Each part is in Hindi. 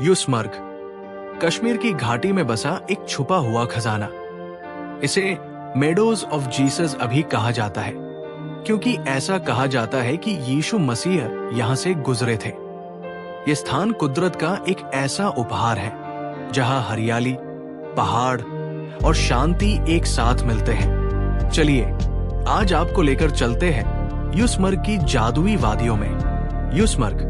यूसमर्ग कश्मीर की घाटी में बसा एक छुपा हुआ खजाना। इसे मेडोज ऑफ जीसस अभी कहा जाता है, क्योंकि ऐसा कहा जाता है कि यीशु मसीह यहाँ से गुजरे थे। ये स्थान कुदरत का एक ऐसा उपहार है जहाँ हरियाली, पहाड़ और शांति एक साथ मिलते हैं। चलिए आज आपको लेकर चलते हैं यूसमर्ग की जादुई वादियों में। यूसमर्ग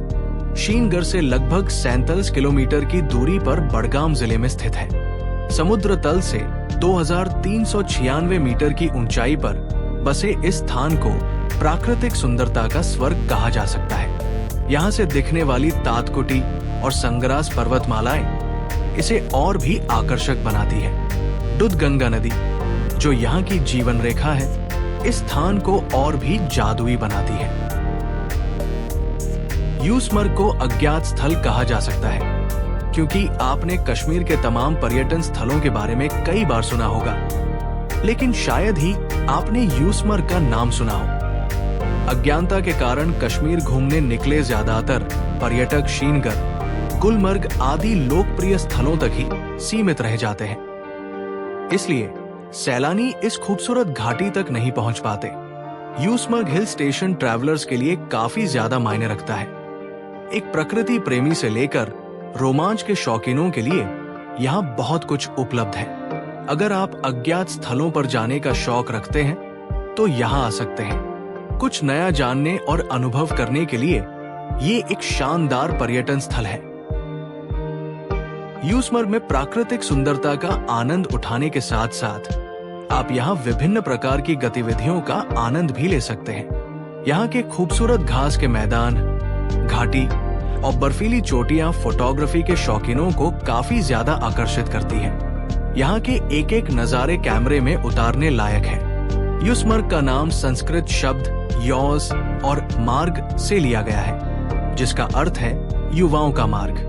शीनगर से लगभग 47 किलोमीटर की दूरी पर बडगाम जिले में स्थित है। समुद्र तल से 2396 मीटर की ऊंचाई पर बसे इस स्थान को प्राकृतिक सुंदरता का स्वर्ग कहा जा सकता है। यहाँ से दिखने वाली तातकुटी और संगरास पर्वतमालाएं इसे और भी आकर्षक बनाती है। दुधगंगा नदी, जो यहाँ की जीवन रेखा है, इस स्थान को और भी जादुई बनाती है। यूसमर्ग को अज्ञात स्थल कहा जा सकता है, क्योंकि आपने कश्मीर के तमाम पर्यटन स्थलों के बारे में कई बार सुना होगा, लेकिन शायद ही आपने यूसमर्ग का नाम सुना हो। अज्ञानता के कारण कश्मीर घूमने निकले ज्यादातर पर्यटक शीनगर, गुलमर्ग आदि लोकप्रिय स्थलों तक ही सीमित रह जाते हैं। इसलिए सैलानी इस खूबसूरत घाटी तक नहीं पहुंच पाते। यूसमर्ग हिल स्टेशन ट्रैवलर्स के लिए काफी ज्यादा मायने रखता है। एक प्रकृति प्रेमी से लेकर रोमांच के शौकीनों के लिए यहाँ बहुत कुछ उपलब्ध है। अगर आप अज्ञात स्थलों पर जाने का शौक रखते हैं तो यहाँ आ सकते हैं। कुछ नया जानने और अनुभव करने के लिए ये एक शानदार पर्यटन स्थल है। यूसमर्ग में प्राकृतिक सुंदरता का आनंद उठाने के साथ साथ आप यहाँ विभिन्न प्रकार की गतिविधियों का आनंद भी ले सकते हैं। यहाँ के खूबसूरत घास के मैदान, घाटी और बर्फीली चोटियां फोटोग्राफी के शौकीनों को काफी ज्यादा आकर्षित करती हैं। यहाँ के एक एक नजारे कैमरे में उतारने लायक है। यूसमर्ग का नाम संस्कृत शब्द यौस और मार्ग से लिया गया है, जिसका अर्थ है युवाओं का मार्ग।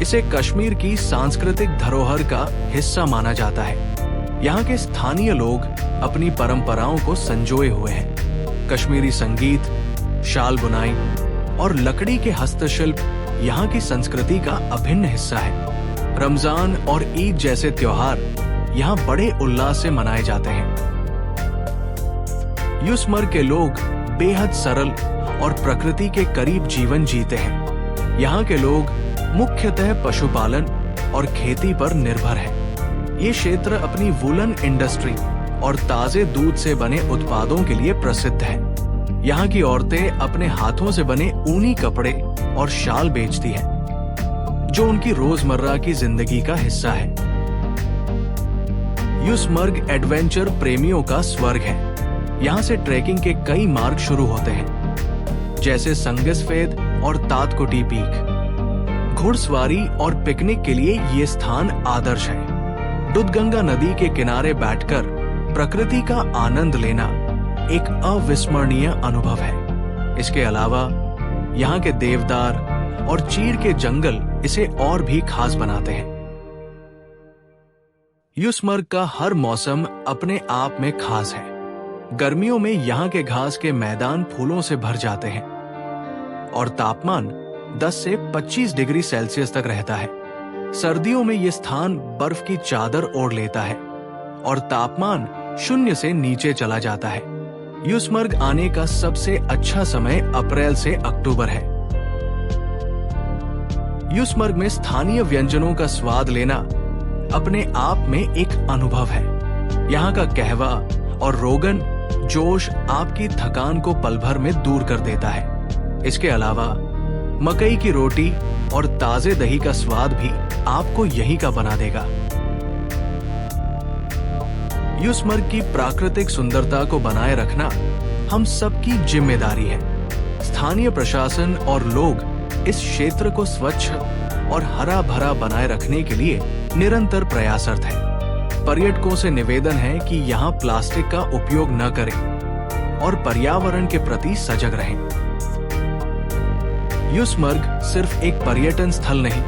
इसे कश्मीर की सांस्कृतिक धरोहर का हिस्सा माना जाता है। यहाँ के स्थानीय लोग अपनी परंपराओं को संजोए हुए हैं। कश्मीरी संगीत, शाल बुनाई और लकड़ी के हस्तशिल्प यहाँ की संस्कृति का अभिन्न हिस्सा है। रमजान और ईद जैसे त्योहार यहाँ बड़े उल्लास से मनाए जाते हैं। यूसमर्ग के लोग बेहद सरल और प्रकृति के करीब जीवन जीते हैं। यहाँ के लोग मुख्यतः पशुपालन और खेती पर निर्भर हैं। ये क्षेत्र अपनी वूलन इंडस्ट्री और ताजे दूध से बने उत्पादों के लिए प्रसिद्ध है। यहाँ की औरतें अपने हाथों से बने ऊनी कपड़े और शाल बेचती हैं, जो उनकी रोजमर्रा की जिंदगी का हिस्सा है। यूसमर्ग एडवेंचर प्रेमियों का स्वर्ग है। यहाँ से ट्रैकिंग के कई मार्ग शुरू होते हैं, जैसे संगसफेद और तातकुटी पीक। घुड़सवारी और पिकनिक के लिए ये स्थान आदर्श है। दुधगंगा नदी के किनारे बैठकर प्रकृति का आनंद लेना एक अविस्मरणीय अनुभव है। इसके अलावा यहाँ के देवदार और चीड़ के जंगल इसे और भी खास बनाते हैं। यूसमर्ग का हर मौसम अपने आप में खास है। गर्मियों में यहाँ के घास के मैदान फूलों से भर जाते हैं और तापमान 10 से 25 डिग्री सेल्सियस तक रहता है। सर्दियों में ये स्थान बर्फ की चादर ओढ़ लेता है और तापमान 0 से नीचे चला जाता है। यूसमर्ग आने का सबसे अच्छा समय अप्रैल से अक्टूबर है। यूसमर्ग में स्थानीय व्यंजनों का स्वाद लेना अपने आप में एक अनुभव है। यहाँ का कहवा और रोगन जोश आपकी थकान को पल भर में दूर कर देता है। इसके अलावा मकई की रोटी और ताजे दही का स्वाद भी आपको यहीं का बना देगा। यूसमर्ग की प्राकृतिक सुंदरता को बनाए रखना हम सबकी जिम्मेदारी है। स्थानीय प्रशासन और लोग इस क्षेत्र को स्वच्छ और हरा भरा बनाए रखने के लिए निरंतर प्रयासरत हैं। पर्यटकों से निवेदन है कि यहाँ प्लास्टिक का उपयोग न करें और पर्यावरण के प्रति सजग रहें। यूसमर्ग सिर्फ एक पर्यटन स्थल नहीं,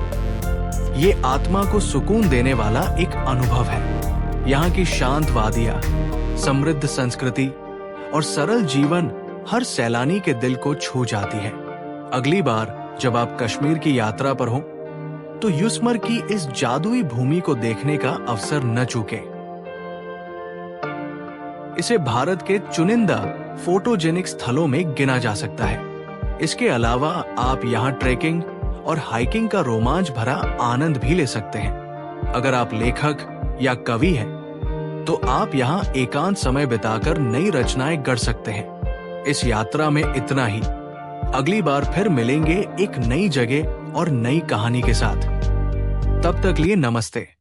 ये आत्मा को सुकून देने वाला एक अनुभव है। यहाँ की शांत वादियां, समृद्ध संस्कृति और सरल जीवन हर सैलानी के दिल को छू जाती है। अगली बार जब आप कश्मीर की यात्रा पर हो तो युसमर की इस जादुई भूमि को देखने का अवसर न चूकें। इसे भारत के चुनिंदा फोटोजेनिक स्थलों में गिना जा सकता है। इसके अलावा आप यहाँ ट्रेकिंग और हाइकिंग का रोमांच भरा आनंद भी ले सकते हैं। अगर आप लेखक या कवि हैं, तो आप यहाँ एकांत समय बिताकर नई रचनाएं गढ़ सकते हैं। इस यात्रा में इतना ही। अगली बार फिर मिलेंगे एक नई जगह और नई कहानी के साथ। तब तक लिए नमस्ते।